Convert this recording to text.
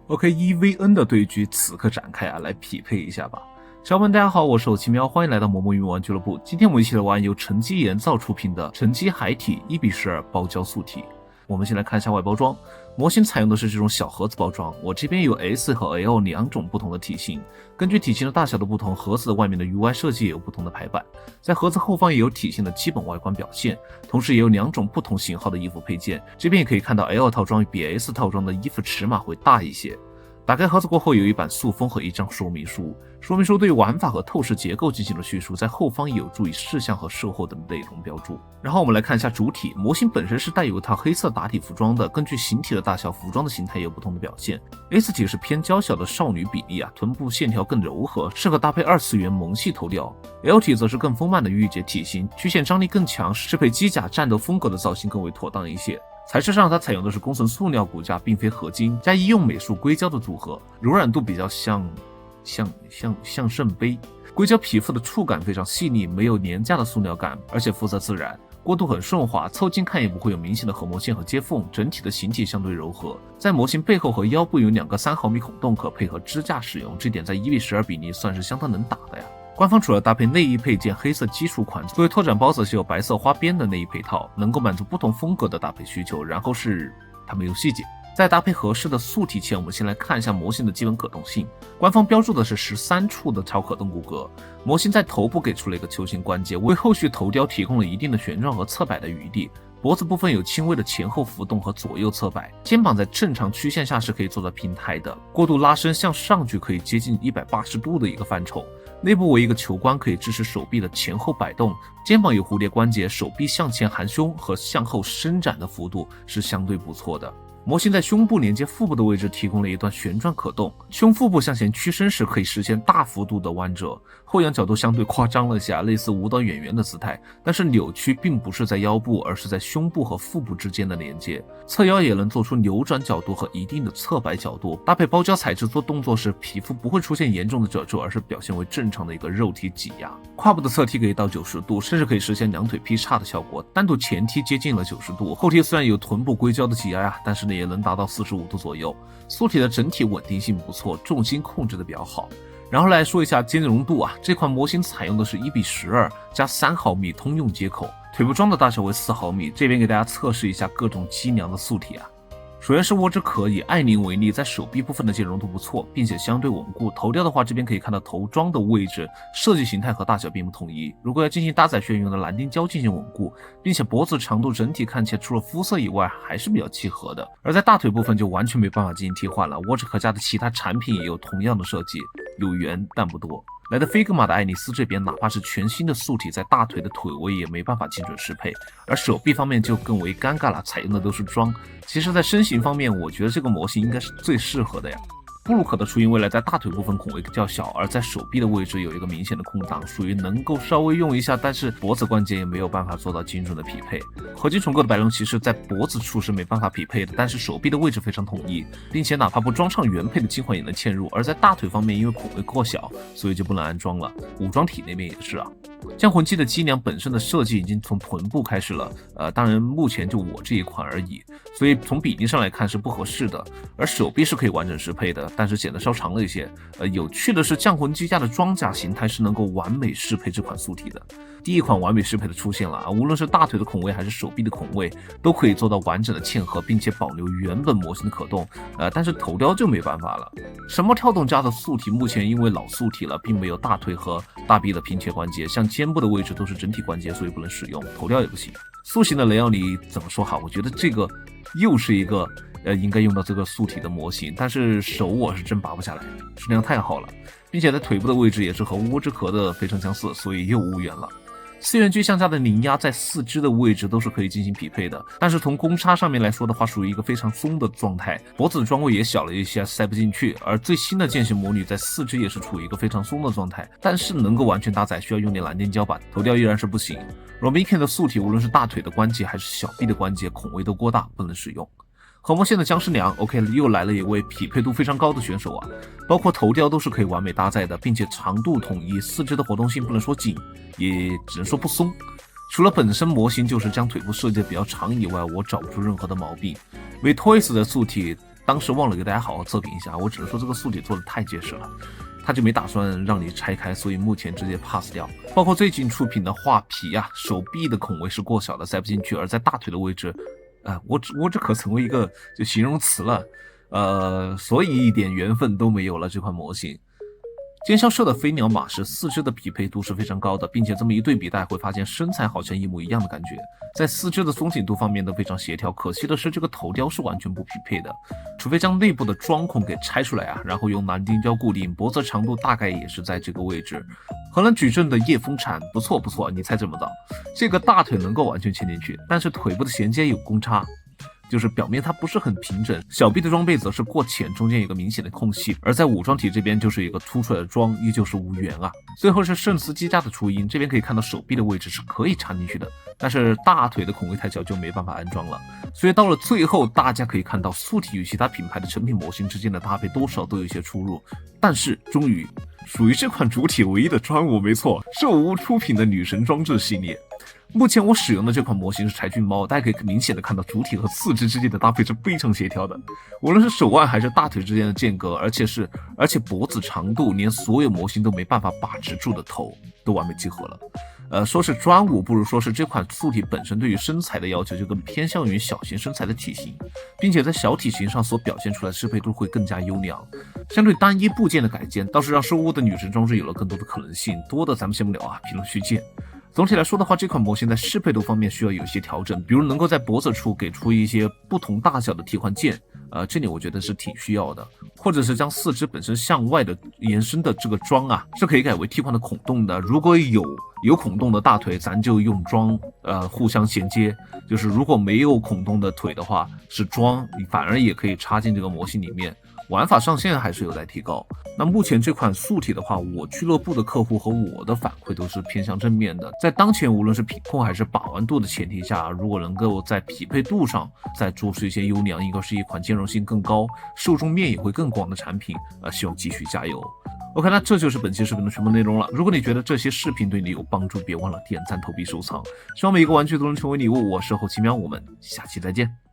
OK，EVN 的对局此刻展开啊，来匹配一下吧。小伙伴大家好，我是奇喵，欢迎来到魔魔鱼玩俱乐部。今天我们一起来玩由沉积岩造出品的沉积海体1:12包胶素体。我们先来看一下外包装，模型采用的是这种小盒子包装，我这边有 S 和 L 两种不同的体型，根据体型的大小的不同，盒子的外面的 UI 设计也有不同的排版，在盒子后方也有体型的基本外观表现，同时也有两种不同型号的衣服配件，这边也可以看到 L 套装比 S 套装的衣服尺码会大一些。打开盒子过后，有一版塑封和一张说明书。说明书对玩法和透视结构进行了叙述，在后方也有注意事项和售后等内容标注。然后我们来看一下主体，模型本身是带有一套黑色打体服装的，根据形体的大小，服装的形态也有不同的表现。S 体是偏娇小的少女比例啊，臀部线条更柔和，适合搭配二次元萌系头雕。L 体则是更丰满的御姐体型，曲线张力更强，适配机甲战斗风格的造型更为妥当一些。材质上，它采用的是工程塑料骨架，并非合金，加医用美术硅胶的组合，柔软度比较像圣杯。硅胶皮肤的触感非常细腻，没有廉价的塑料感，而且肤色自然，过渡很顺滑，凑近看也不会有明显的合膜线和接缝，整体的形体相对柔和。在模型背后和腰部有2个3毫米孔洞，可配合支架使用，这点在1:12比例算是相当能打的呀。官方除了搭配内衣配件黑色基础款，作为拓展包则是有白色花边的内衣配套，能够满足不同风格的搭配需求。然后是它没有细节。在搭配合适的素体前，我们先来看一下模型的基本可动性。官方标注的是13处的超可动骨骼，模型在头部给出了一个球形关节，为后续头雕提供了一定的旋转和侧摆的余地。脖子部分有轻微的前后浮动和左右侧摆，肩膀在正常曲线下是可以做到平抬的，过度拉伸向上去可以接近180度的一个范畴。内部为一个球冠，可以支持手臂的前后摆动，肩膀有蝴蝶关节，手臂向前含胸和向后伸展的幅度是相对不错的。模型在胸部连接腹部的位置提供了一段旋转可动，胸腹部向前屈伸时可以实现大幅度的弯折，后仰角度相对夸张了下，类似舞蹈演员的姿态，但是扭曲并不是在腰部，而是在胸部和腹部之间的连接。侧腰也能做出扭转角度和一定的侧摆角度，搭配包胶材质做动作时，皮肤不会出现严重的褶皱，而是表现为正常的一个肉体挤压。胯部的侧踢可以到90度，甚至可以实现两腿劈叉的效果，单独前踢接近了90度，后踢虽然有臀部硅胶的挤压呀，但是呢也能达到45度左右。素体的整体稳定性不错，重心控制的比较好。然后来说一下兼容度啊，这款模型采用的是1:12加3毫米通用接口，腿部装的大小为4毫米。这边给大家测试一下各种机梁的素体啊。首先是握之可以，艾宁为例，在手臂部分的兼容度不错，并且相对稳固。头雕的话，这边可以看到头装的位置设计形态和大小并不统一，如果要进行搭载，需要用的蓝丁胶进行稳固，并且脖子长度整体看起来除了肤色以外还是比较契合的。而在大腿部分就完全没办法进行替换了，握之可家的其他产品也有同样的设计，有缘但不多。来自Figma的爱丽丝这边，哪怕是全新的素体，在大腿的腿围也没办法精准适配，而手臂方面就更为尴尬了，采用的都是装。其实在身形方面，我觉得这个模型应该是最适合的呀。布鲁克的雏鹰未来在大腿部分孔位较小，而在手臂的位置有一个明显的空档，属于能够稍微用一下，但是脖子关节也没有办法做到精准的匹配。合金重构的白龙骑士在脖子处是没办法匹配的，但是手臂的位置非常统一，并且哪怕不装上原配的金环也能嵌入。而在大腿方面，因为孔位过小，所以就不能安装了。武装体那边也是啊。降魂机的机梁本身的设计已经从臀部开始了，当然目前就我这一款而已，所以从比例上来看是不合适的。而手臂是可以完整适配的，但是显得稍长了一些。有趣的是，降魂机架的装甲形态是能够完美适配这款素体的。第一款完美适配的出现了啊，无论是大腿的孔位还是手臂的孔位，都可以做到完整的嵌合，并且保留原本模型的可动。但是头雕就没办法了。神魔跳动家的素体目前因为老素体了，并没有大腿和大臂的平切关节，像肩部的位置都是整体关节，所以不能使用，头雕也不行。塑形的雷奥尼怎么说好？我觉得这个又是一个应该用到这个素体的模型，但是手我是真拔不下来，质量太好了，并且在腿部的位置也是和窝之壳的非常相似，所以又无缘了。4元巨像家的灵压在4肢的位置都是可以进行匹配的，但是从公差上面来说的话，属于一个非常松的状态，脖子的装位也小了一些，塞不进去。而最新的剑形魔女在4肢也是处于一个非常松的状态，但是能够完全搭载需要用点蓝电胶板，头雕依然是不行。Romiken 的素体无论是大腿的关节还是小臂的关节孔位都过大，不能使用。合模线的僵尸娘 OK 又来了一位匹配度非常高的选手啊，包括头雕都是可以完美搭载的，并且长度统一，4肢的活动性不能说紧，也只能说不松。除了本身模型就是将腿部设计的比较长以外，我找不出任何的毛病。为 Toys 的素体当时忘了给大家好好测评一下，我只能说这个素体做的太结实了，他就没打算让你拆开，所以目前直接 pass 掉。包括最近出品的画皮啊，手臂的孔位是过小的，塞不进去，而在大腿的位置，我这可成为一个就形容词了，所以一点缘分都没有了这款模型。尖销社的飞鸟马是四肢的匹配度是非常高的，并且这么一对比，大家会发现身材好像一模一样的感觉，在四肢的松紧度方面都非常协调。可惜的是，这个头雕是完全不匹配的，除非将内部的桩孔给拆出来啊，然后用南丁胶固定。脖子长度大概也是在这个位置。荷兰矩阵的叶风铲不错不错，你猜怎么着？这个大腿能够完全嵌进去，但是腿部的衔接有公差。就是表面它不是很平整，小臂的装备则是过浅，中间有个明显的空隙，而在武装体这边就是一个凸出来的桩，依旧是无缘啊。最后是圣斯机架的雏鹰，这边可以看到手臂的位置是可以插进去的，但是大腿的孔位太小就没办法安装了。所以到了最后，大家可以看到素体与其他品牌的成品模型之间的搭配多少都有一些出入，但是终于属于这款主体唯一的专武，没错，是我屋出品的女神装置系列。目前我使用的这款模型是柴郡猫，大家可以明显的看到主体和四肢之间的搭配是非常协调的，无论是手腕还是大腿之间的间隔，而且脖子长度，连所有模型都没办法把持住的头都完美集合了。说是专武，不如说是这款素体本身对于身材的要求就更偏向于小型身材的体型，并且在小体型上所表现出来的适配度会更加优良。相对单一部件的改建，倒是让兽屋的女神装置有了更多的可能性，多的咱们先不聊啊，评论区见。总体来说的话，这款模型在适配度方面需要有一些调整，比如能够在脖子处给出一些不同大小的替换件，这点我觉得是挺需要的，或者是将四肢本身向外的延伸的这个桩啊，是可以改为替换的孔洞的。如果有孔洞的大腿，咱就用桩互相衔接，就是如果没有孔洞的腿的话，是桩反而也可以插进这个模型里面。玩法上限还是有待提高。那目前这款素体的话，我俱乐部的客户和我的反馈都是偏向正面的。在当前无论是品控还是把玩度的前提下，如果能够在匹配度上再做出一些优良，应该是一款兼容性更高、受众面也会更广的产品。希望继续加油。OK， 那这就是本期视频的全部内容了。如果你觉得这些视频对你有帮助，别忘了点赞、投币、收藏。希望每一个玩具都能成为礼物。我是后期喵，我们下期再见。